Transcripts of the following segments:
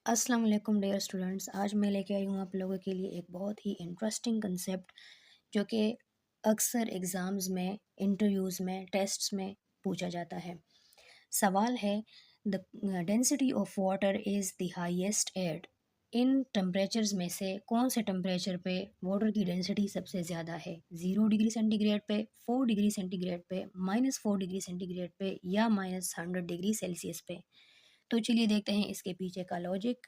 अस्सलाम वालेकुम dear students. आज मैं लेके आई हूँ आप लोगों के लिए एक बहुत ही इंटरेस्टिंग कंसेप्ट जो कि अक्सर एग्ज़ाम्स में, इंटरव्यूज़ में, टेस्ट्स में पूछा जाता है। सवाल है, the density of water is the highest eight. In temperatures में से कौन से टेम्परेचर पे वाटर की डेंसिटी सबसे ज़्यादा है? 0 डिग्री सेंटीग्रेड पे, 4 डिग्री सेंटीग्रेड पे, -4 डिग्री सेंटीग्रेड पे या -100 डिग्री सेल्सियस पे? तो चलिए देखते हैं इसके पीछे का लॉजिक।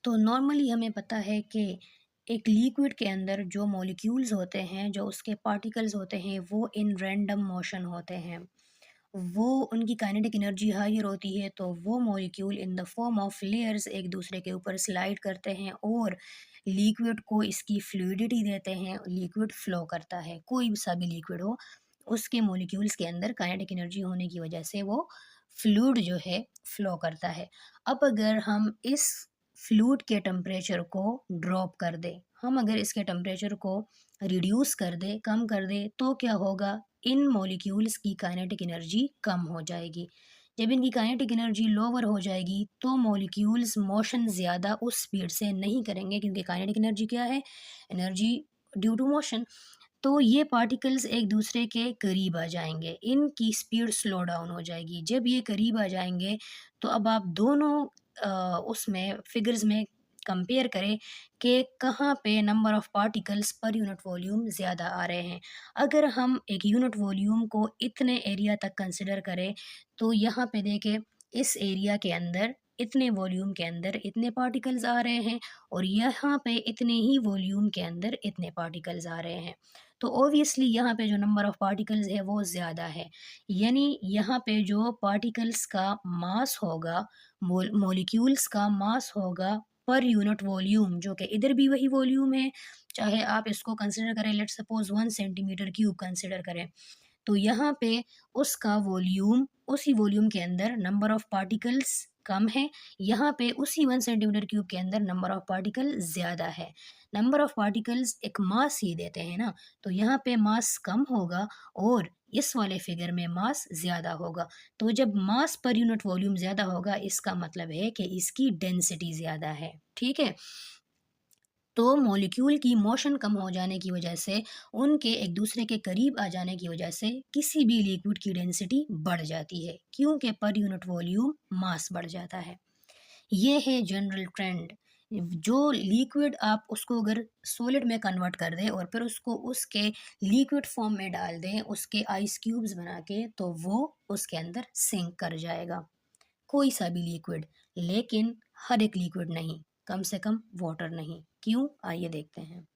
तो नॉर्मली हमें पता है कि एक लिक्विड के अंदर जो मॉलिक्यूल्स होते हैं, जो उसके पार्टिकल्स होते हैं, वो इन रैंडम मोशन होते हैं। वो उनकी काइनेटिक एनर्जी हायर होती है, तो वो molecule in the form of layers एक दूसरे के ऊपर स्लाइड करते हैं और लिक्विड को इसकी फ्लूइडिटी देते हैं। लिक्विड फ्लो करता है, कोई सा भी लिक्विड हो, उसके मॉलिक्यूल्स के अंदर काइनेटिक एनर्जी होने की वजह से वो फ्लूइड जो है फ्लो करता है। अब अगर हम इस फ्लूइड के टेम्परेचर को ड्रॉप कर दें, हम अगर इसके टेम्परेचर को रिड्यूस कर दें, कम कर दें, तो क्या होगा? इन मॉलिक्यूल्स की काइनेटिक एनर्जी कम हो जाएगी। जब इनकी काइनेटिक एनर्जी लोअर हो जाएगी तो मॉलिक्यूल्स मोशन ज़्यादा उस स्पीड से नहीं करेंगे, क्योंकि काइनेटिक एनर्जी क्या है? Energy due to motion. तो ये पार्टिकल्स एक दूसरे के करीब आ जाएंगे, इनकी स्पीड स्लो डाउन हो जाएगी। जब ये करीब आ जाएंगे तो अब आप दोनों उसमें फिगर्स में कंपेयर करें कि कहाँ पे number of particles per unit volume ज़्यादा आ रहे हैं। अगर हम एक यूनिट वॉल्यूम को इतने एरिया तक कंसिडर करें, तो यहाँ पे देखें, इस एरिया के अंदर इतने वॉल्यूम के अंदर इतने पार्टिकल्स आ रहे हैं और यहाँ पे इतने ही वॉल्यूम के अंदर इतने पार्टिकल्स आ रहे हैं। तो ऑब्वियसली यहाँ पे जो नंबर ऑफ पार्टिकल्स है वो ज़्यादा है। यानी यहाँ पे जो पार्टिकल्स का मास होगा, मॉलिक्यूल्स का मास होगा पर यूनिट वॉल्यूम, जो कि इधर भी वही वॉल्यूम है, चाहे आप इसको कंसिडर करें, let's suppose 1 centimetre cube consider करें, तो यहाँ पे उसका वॉल्यूम, उसी वॉल्यूम के अंदर नंबर ऑफ पार्टिकल्स कम है। यहाँ पे उसी 1 सेंटीमीटर क्यूब के अंदर नंबर ऑफ पार्टिकल ज़्यादा है। नंबर ऑफ पार्टिकल्स एक मास ही देते हैं ना, तो यहाँ पे मास कम होगा और इस वाले फिगर में मास ज़्यादा होगा। तो जब मास पर यूनिट वॉल्यूम ज़्यादा होगा, इसका मतलब है कि इसकी डेंसिटी ज़्यादा है। ठीक है? तो मॉलिक्यूल की मोशन कम हो जाने की वजह से, उनके एक दूसरे के करीब आ जाने की वजह से किसी भी लिक्विड की डेंसिटी बढ़ जाती है, क्योंकि पर यूनिट वॉल्यूम मास बढ़ जाता है। ये है जनरल ट्रेंड। जो लिक्विड आप उसको अगर सॉलिड में कन्वर्ट कर दें और फिर उसको उसके लिक्विड फॉर्म में डाल दें, उसके आइस क्यूब्स बना के, तो वो उसके अंदर सिंक कर जाएगा, कोई सा भी लिक्विड। लेकिन हर एक लिक्विड नहीं, कम से कम वाटर नहीं। क्यों? आइए देखते हैं।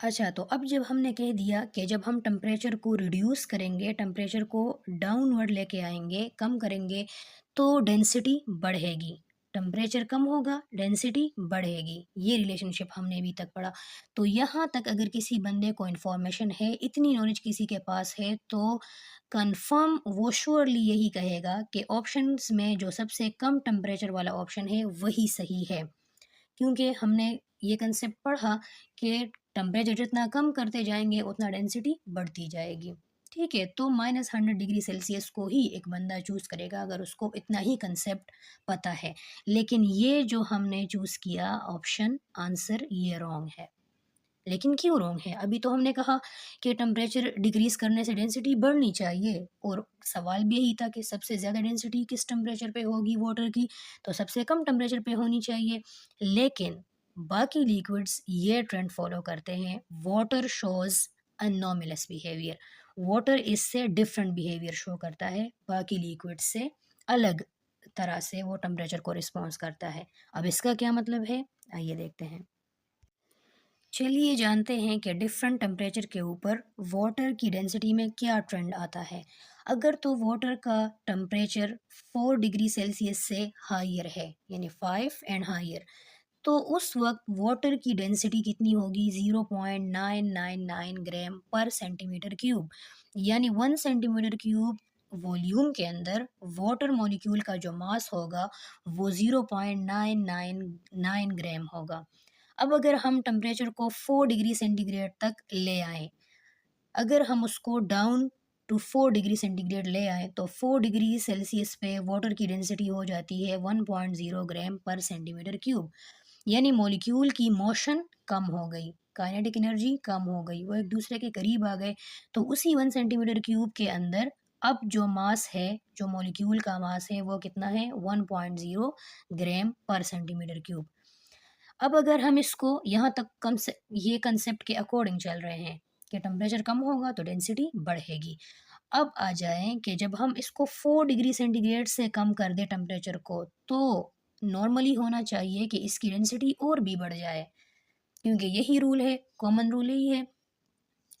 अच्छा, तो अब जब हमने कह दिया कि जब हम टेम्परेचर को रिड्यूस करेंगे, टेम्परेचर को डाउनवर्ड लेके आएंगे, कम करेंगे, तो डेंसिटी बढ़ेगी। टेम्परेचर कम होगा, डेंसिटी बढ़ेगी। ये रिलेशनशिप हमने अभी तक पढ़ा। तो यहाँ तक अगर किसी बंदे को इन्फॉर्मेशन है, इतनी नॉलेज किसी के पास है, तो कंफर्म वो श्योरली यही कहेगा कि ऑप्शंस में जो सबसे कम टेम्परेचर वाला ऑप्शन है वही सही है। क्योंकि हमने ये कंसेप्ट पढ़ा कि टेम्परेचर जितना कम करते जाएंगे उतना डेंसिटी बढ़ती जाएगी। ठीक है, तो -100 डिग्री सेल्सियस को ही एक बंदा चूज़ करेगा अगर उसको इतना ही कंसेप्ट पता है। लेकिन ये जो हमने चूज़ किया ऑप्शन, आंसर ये रॉन्ग है। लेकिन क्यों रॉन्ग है? अभी तो हमने कहा कि टेम्परेचर डिक्रीज़ करने से डेंसिटी बढ़नी चाहिए, और सवाल भी यही था कि सबसे ज़्यादा डेंसिटी किस टेम्परेचर पे होगी वाटर की, तो सबसे कम टेम्परेचर पे होनी चाहिए। लेकिन बाकी लिक्विड्स ये ट्रेंड फ़ॉलो करते हैं, water shows anomalous behaviour. Water इससे डिफरेंट बिहेवियर शो करता है, बाकी लिक्विड से अलग तरह से वो टेम्परेचर को रिस्पॉन्स करता है। अब इसका क्या मतलब है? आइए देखते हैं। चलिए जानते हैं कि डिफरेंट टेम्परेचर के ऊपर वाटर की डेंसिटी में क्या ट्रेंड आता है। अगर तो वाटर का टेम्परेचर 4 डिग्री सेल्सियस से हायर है, यानी 5 एंड हायर, तो उस वक्त वाटर की डेंसिटी कितनी होगी? 0.999 ग्राम पर सेंटीमीटर क्यूब। यानी 1 सेंटीमीटर क्यूब वॉल्यूम के अंदर वाटर मॉलिक्यूल का जो मास होगा वो 0.999 ग्राम होगा। अब अगर हम टेम्परेचर को 4 डिग्री सेंटीग्रेड तक ले आएँ, अगर हम उसको डाउन टू 4 डिग्री सेंटीग्रेड ले आए तो 4 डिग्री सेल्सियस पे वाटर की डेंसिटी हो जाती है 1.0 ग्राम पर सेंटीमीटर क्यूब। यानी मॉलिक्यूल की मोशन कम हो गई, काइनेटिक एनर्जी कम हो गई, वो एक दूसरे के करीब आ गए। तो उसी 1 सेंटीमीटर क्यूब के अंदर अब जो मास है, जो मॉलिक्यूल का मास है वो कितना है 1.0 ग्राम पर सेंटीमीटर क्यूब। अब अगर हम इसको यहाँ तक कम से ये कंसेप्ट के अकॉर्डिंग चल रहे हैं कि टेम्परेचर कम होगा तो डेंसिटी बढ़ेगी। अब आ जाए कि जब हम इसको 4 डिग्री सेंटीग्रेड से कम कर दें टेम्परेचर को, तो नॉर्मली होना चाहिए कि इसकी डेंसिटी और भी बढ़ जाए, क्योंकि यही रूल है, कॉमन रूल यही है।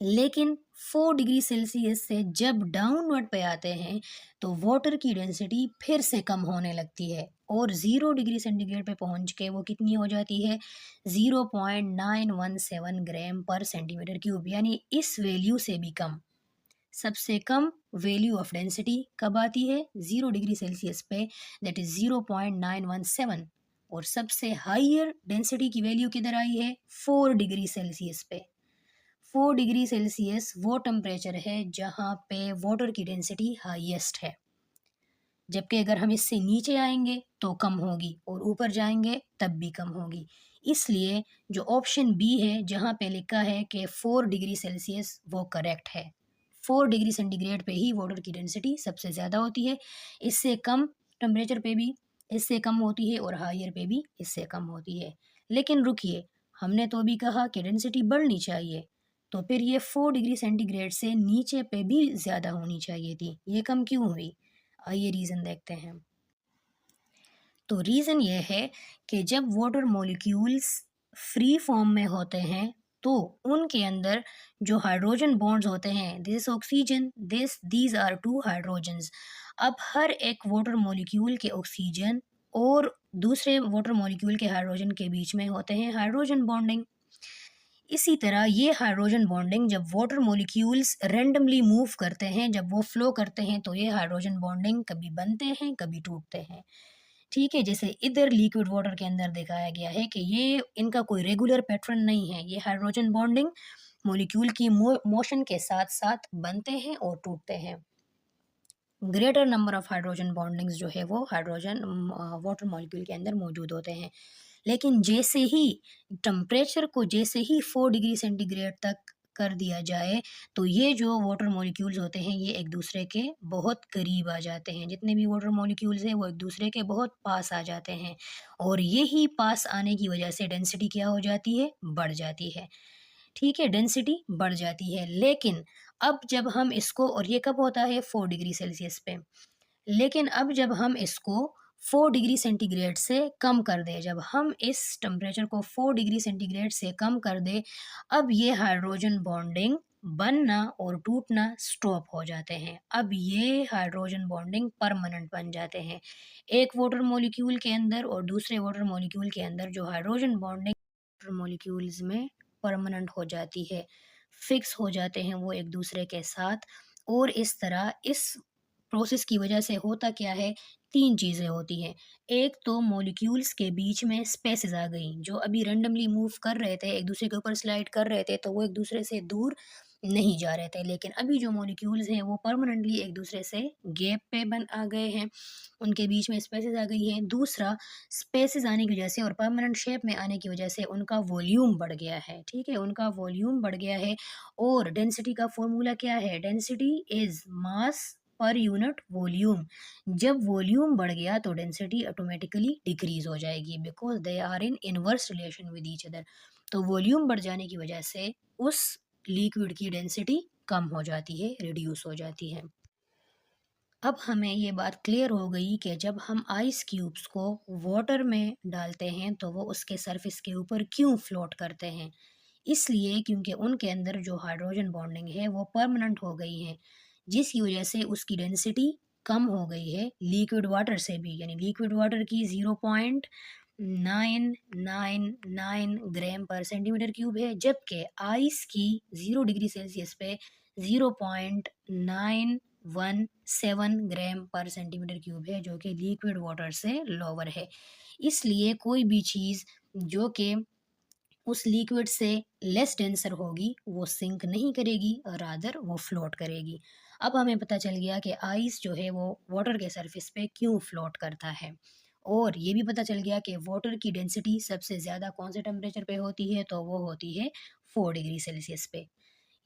लेकिन 4 डिग्री सेल्सियस से जब डाउनवर्ड पे आते हैं तो वाटर की डेंसिटी फिर से कम होने लगती है और 0 डिग्री सेंटीग्रेड पे पहुंच के वो कितनी हो जाती है 0.917 ग्राम पर सेंटीमीटर क्यूब, यानी इस वैल्यू से भी कम। सबसे कम वैल्यू ऑफ डेंसिटी कब आती है 0 डिग्री सेल्सियस पे, दैट इज 0.917। और सबसे हाइयर डेंसिटी की वैल्यू किधर आई है 4 डिग्री सेल्सियस पे। 4 डिग्री सेल्सियस वो टेम्परेचर है जहाँ पे वाटर की डेंसिटी हाईएस्ट है, जबकि अगर हम इससे नीचे आएंगे तो कम होगी और ऊपर जाएंगे तब भी कम होगी। इसलिए जो ऑप्शन बी है जहाँ पे लिखा है कि 4 डिग्री सेल्सियस वो करेक्ट है। 4 डिग्री सेंटीग्रेड पे ही वाटर की डेंसिटी सबसे ज़्यादा होती है, इससे कम टेम्परेचर पे भी इससे कम होती है और हायर पे भी इससे कम होती है। लेकिन रुकिए, हमने तो अभी कहा कि डेंसिटी बढ़नी चाहिए, तो फिर ये 4 डिग्री सेंटीग्रेड से नीचे पे भी ज़्यादा होनी चाहिए थी, ये कम क्यों हुई? आइए रीज़न देखते हैं। तो रीज़न ये है कि जब वाटर मॉलिक्यूल्स फ्री फॉर्म में होते हैं तो उनके अंदर जो हाइड्रोजन बॉन्ड्स होते हैं, this oxygen, these are two hydrogens. अब हर एक वाटर मॉलिक्यूल के ऑक्सीजन और दूसरे वाटर मॉलिक्यूल के हाइड्रोजन के बीच में होते हैं हाइड्रोजन बॉन्डिंग। इसी तरह ये हाइड्रोजन बॉन्डिंग जब वाटर मॉलिक्यूल्स रैंडमली मूव करते हैं, जब वो फ्लो करते हैं, तो ये हाइड्रोजन बॉन्डिंग कभी बनते हैं कभी टूटते हैं। ठीक है, जैसे इधर लिक्विड वाटर के अंदर दिखाया गया है कि ये इनका कोई रेगुलर पैटर्न नहीं है, ये हाइड्रोजन बॉन्डिंग मॉलिक्यूल की मोशन के साथ साथ बनते हैं और टूटते हैं। Greater number of hydrogen bondings जो है वो हाइड्रोजन वाटर मॉलिक्यूल के अंदर मौजूद होते हैं। लेकिन जैसे ही टेम्परेचर को जैसे ही 4 डिग्री सेंटीग्रेड तक कर दिया जाए तो ये जो वाटर मॉलिक्यूल्स होते हैं ये एक दूसरे के बहुत करीब आ जाते हैं, जितने भी वाटर मॉलिक्यूल्स हैं वो एक दूसरे के बहुत पास आ जाते हैं और यही पास आने की वजह से डेंसिटी क्या हो जाती है, बढ़ जाती है। ठीक है, डेंसिटी बढ़ जाती है। लेकिन अब जब हम इसको, और ये कब होता है 4 डिग्री सेल्सियस पे, लेकिन अब जब हम इसको 4 डिग्री सेंटीग्रेड से कम कर दें, जब हम इस टेम्परेचर को 4 डिग्री सेंटीग्रेड से कम कर दें, अब ये हाइड्रोजन बॉन्डिंग बनना और टूटना स्टॉप हो जाते हैं। अब ये हाइड्रोजन बॉन्डिंग परमानेंट बन जाते हैं। एक वाटर मॉलिक्यूल के अंदर और दूसरे वाटर मॉलिक्यूल के अंदर जो हाइड्रोजन बॉन्डिंग वाटर मॉलिक्यूल्स में परमानेंट हो जाती है, फिक्स हो जाते हैं वो एक दूसरे के साथ। और इस तरह इस प्रोसेस की वजह से होता क्या है, 3 चीज़ें होती हैं। एक तो मॉलिक्यूल्स के बीच में स्पेसेस आ गई, जो अभी रैंडमली मूव कर रहे थे, एक दूसरे के ऊपर स्लाइड कर रहे थे, तो वो एक दूसरे से दूर नहीं जा रहे थे। लेकिन अभी जो मॉलिक्यूल्स हैं वो परमानेंटली एक दूसरे से गैप पे बन आ गए हैं, उनके बीच में स्पेसेस आ गई हैं। दूसरा, स्पेसेस आने की वजह से और परमानेंट शेप में आने की वजह से उनका वॉल्यूम बढ़ गया है। ठीक है, उनका वॉल्यूम बढ़ गया है। और डेंसिटी का फॉर्मूला क्या है, density is mass per unit volume. जब वॉल्यूम बढ़ गया तो डेंसिटी ऑटोमेटिकली डिक्रीज हो जाएगी, because they are in inverse relation with each other. तो वॉल्यूम बढ़ जाने की वजह से उस लिक्विड की डेंसिटी कम हो जाती है, रिड्यूस हो जाती है। अब हमें ये बात क्लियर हो गई कि जब हम आइस क्यूब्स को वाटर में डालते हैं तो वो उसके सरफेस के ऊपर क्यों फ्लोट करते हैं। इसलिए क्योंकि उनके अंदर जो हाइड्रोजन बॉन्डिंग है वो परमानेंट हो गई है, जिसकी वजह से उसकी डेंसिटी कम हो गई है लिक्विड वाटर से भी। यानी लिक्विड वाटर की 0.999 ग्राम पर सेंटीमीटर क्यूब है, जबकि आइस की 0 डिग्री सेल्सियस पे 0.917 ग्राम पर सेंटीमीटर क्यूब है, जो कि लिक्विड वाटर से लोअर है। इसलिए कोई भी चीज़ जो कि उस लिक्विड से लेस डेंसर होगी वो सिंक नहीं करेगी, रादर वो फ्लोट करेगी। अब हमें पता चल गया कि आइस जो है वो वाटर के सरफेस पे क्यों फ्लोट करता है, और ये भी पता चल गया कि वाटर की डेंसिटी सबसे ज़्यादा कौन से टेम्परेचर पे होती है, तो वो होती है 4 डिग्री सेल्सियस पे।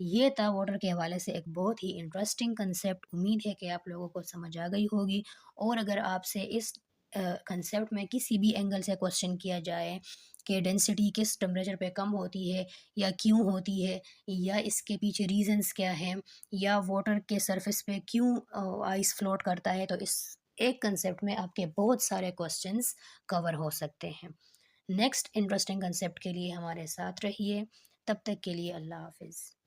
ये था वाटर के हवाले से एक बहुत ही इंटरेस्टिंग कंसेप्ट। उम्मीद है कि आप लोगों को समझ आ गई होगी, और अगर आपसे इस कंसेप्ट में किसी भी एंगल से क्वेश्चन किया जाए कि डेंसिटी किस टेम्परेचर पे कम होती है या क्यों होती है, या इसके पीछे रीजंस क्या हैं, या वाटर के सरफेस पे क्यों आइस फ्लोट करता है, तो इस एक कंसेप्ट में आपके बहुत सारे क्वेश्चंस कवर हो सकते हैं। नेक्स्ट इंटरेस्टिंग कंसेप्ट के लिए हमारे साथ रहिए। तब तक के लिए अल्लाह हाफिज़।